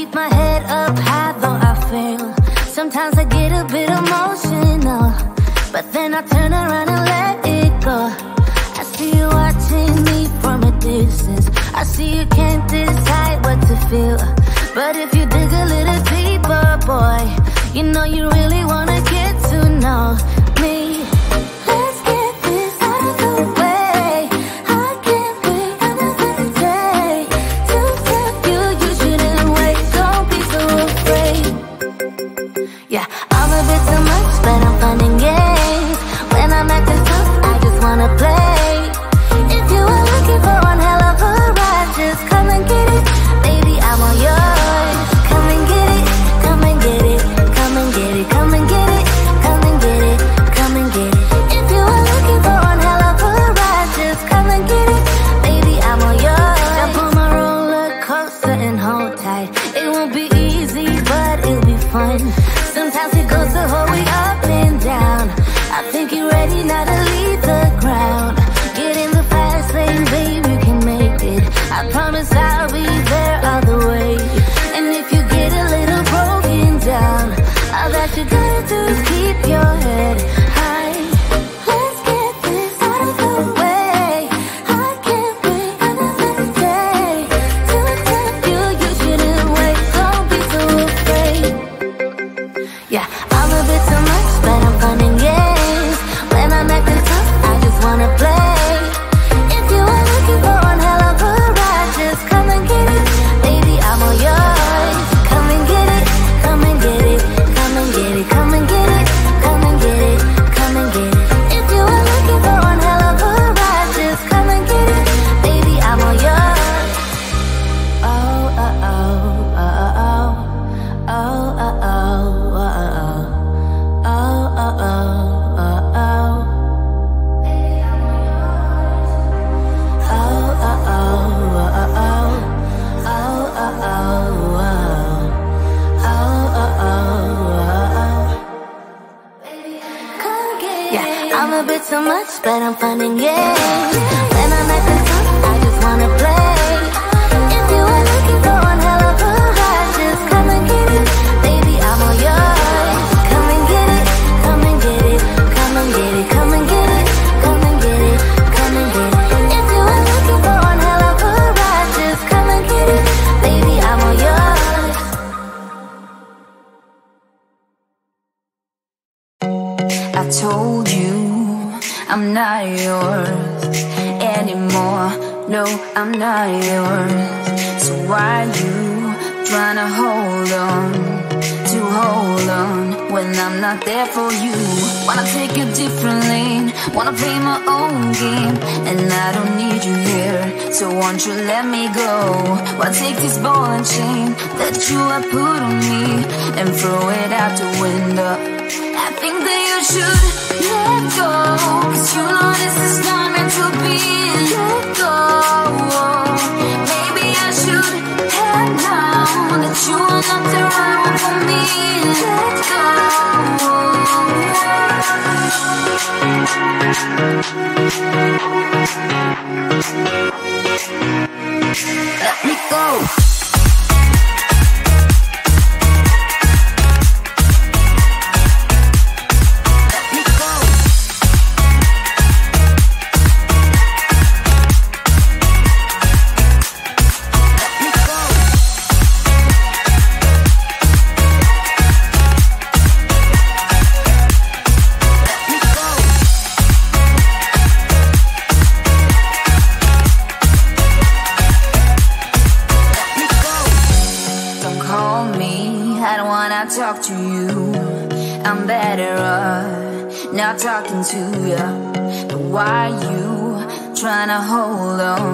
keep my head up high though I fail. Sometimes I get a bit emotional, but then I turn around and let it go. I see you watching me from a distance. I see you can't decide what to feel, but if you dig a little deeper, boy, you know you really wanna get to know me. Let's get this out of the way. I can't wait another day to tell you you shouldn't wait. Don't be so afraid. Yeah, I'm a bit too much, but I'm fun and games. When I'm acting tough, I just wanna play. If you are looking for one hell of a ride, just come and get it. Baby, I'm all yours. Come and get it, come and get it, come and get it, come and get it, come and get it, come and get it. If you are looking for one hell of a ride, just come and get it. Baby, I'm all yours. Jump on my roller coaster and hold tight. It won't be easy, but it'll be fun. Sometimes it goes the whole way up and down. I think you're ready now to leave the ground. Get in the fast lane, babe, you can make it. I promise I'll be there all the way. And if you get a little broken down, all that you gotta do is keep your head high. Let's get this out of the way. I can't wait another day to tell you you shouldn't wait. Don't be so afraid. Yeah, I'm a bit too much, but I'm fun and games. When I'm acting tough, I just wanna play. If you are looking for one hell of a ride, just come and get it. Baby, I'm all yours. Come and get it, come and get it, come and get it, come and get it, come and get it, come and get it. If you are looking for one hell of a ride, just come and get it. Baby, I'm all yours. Oh, oh, oh, oh, oh, oh, oh, oh, oh, oh, oh, oh, oh. Yeah, I'm a bit too much, but I'm fun and games. When I'm acting tough, I just wanna play. If you are looking for one hell of a ride, just come and get it. Baby, I'm all yours. Come and get it, come and get it, come and get it, come and get it, come and get it, come and get it. If you are looking for one hell of a ride, just come and get it. Baby, I'm all yours. I told you I'm not yours anymore. No, I'm not yours. So why you tryna hold on when I'm not there for you? Wanna take a different lane, wanna play my own game, and I don't need you here, so won't you let me go? Wanna take this ball and chain that you have put on me and throw it out the window. I think that you should let go, 'cause you know this is not meant to be. Let go. Maybe I should have known that you are not the right one for me. Let go. Let me go. Talk to you, I'm better off not talking to you. But why you tryna hold on?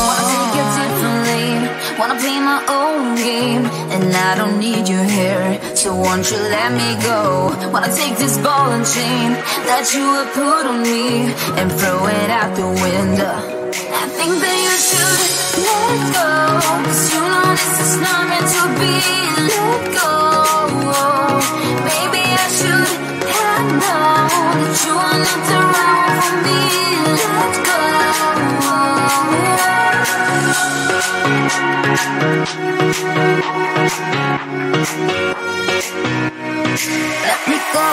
Wanna take a different lane, wanna play my own game, and I don't need you here, so won't you let me go? Wanna take this ball and chain that you have put on me and throw it out the window. I think that you should let go, 'cause you know this is not meant to be. Let go. Maybe I should have known that you are not the right one for me. Let go. Let me go.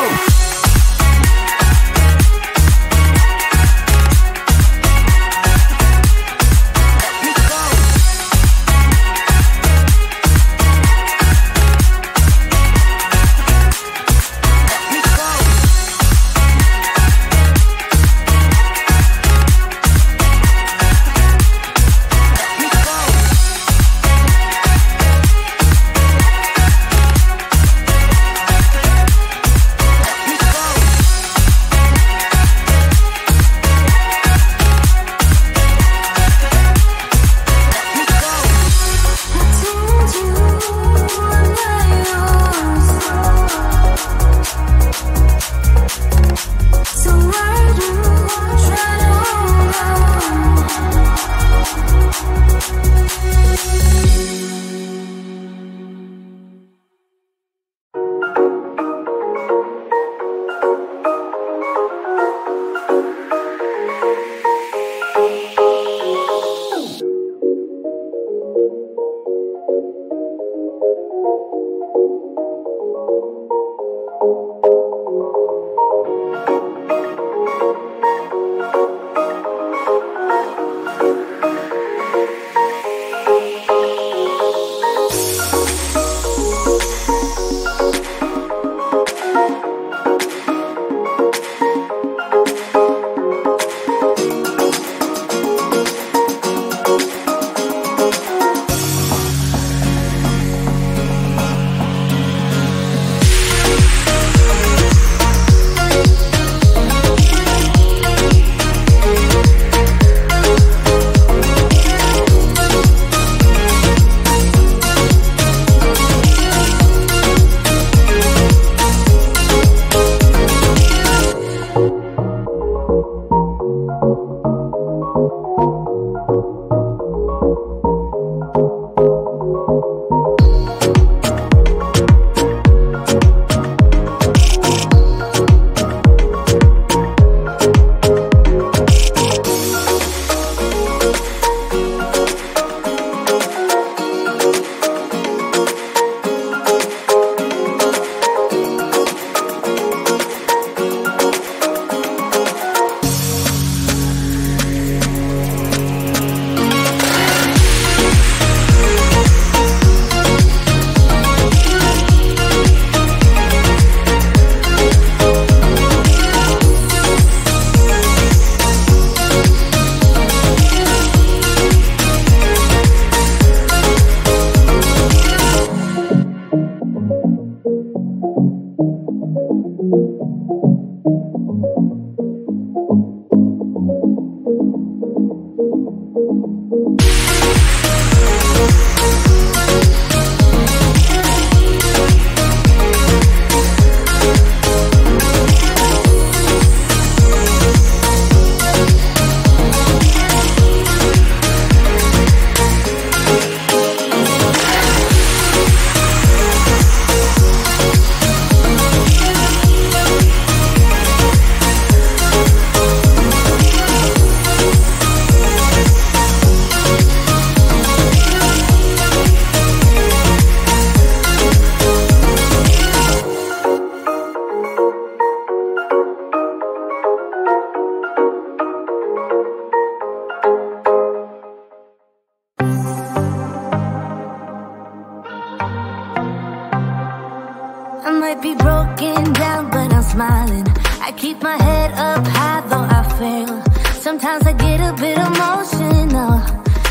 might be broken down, but I'm smiling. I keep my head up high, though I fail. Sometimes I get a bit emotional,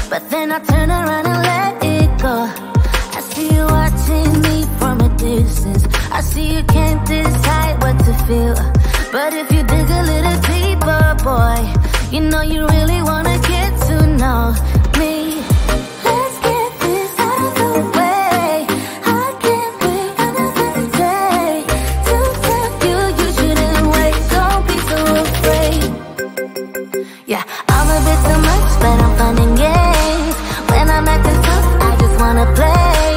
but then I turn around and let it go. I see you watching me from a distance. I see you can't decide what to feel, but if you dig a little deeper, boy, you know you really wanna get to know me. Let's get this out of the way. I can't wait another day to tell you you shouldn't wait. Don't be so afraid. Yeah, I'm a bit too much, but I'm fun and games. When I'm acting tough, I just wanna play.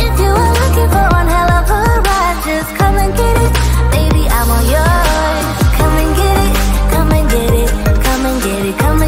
If you are looking for one hell of a ride, just come and get it. Baby, I'm all yours. Come and get it, come and get it, come and get it, come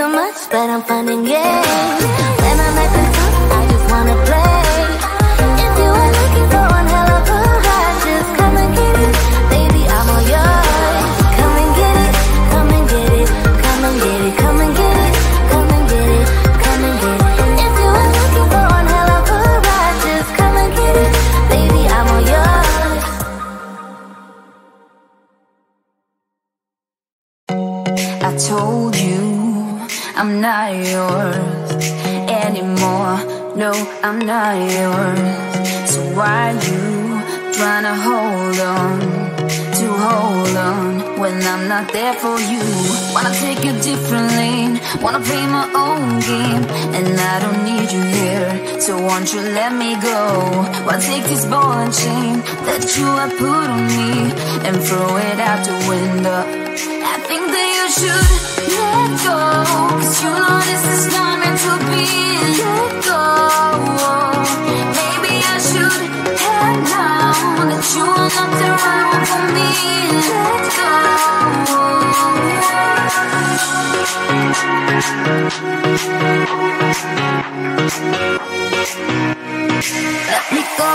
so much, but I'm finding games. When I'm at the top, I just wanna play. If you are looking for one hell of a ride, just come and get it, baby, I'm all yours. Come and get it, come and get it, come and get it, come and get it, come and get it, come and get it. If you are looking for one hell of a ride, just come and get it, baby, I'm all yours. I told you I'm not yours anymore. No, I'm not yours. So why you trying to hold on when I'm not there for you? Wanna take a different lane, wanna play my own game, and I don't need you here, so won't you let me go? Why take this ball and chain that you have put on me and throw it out the window? I think that you should let go, 'cause you know this is not meant to be. Let go. Maybe I should head down, that you are not the right one for me. Let go. Let me go.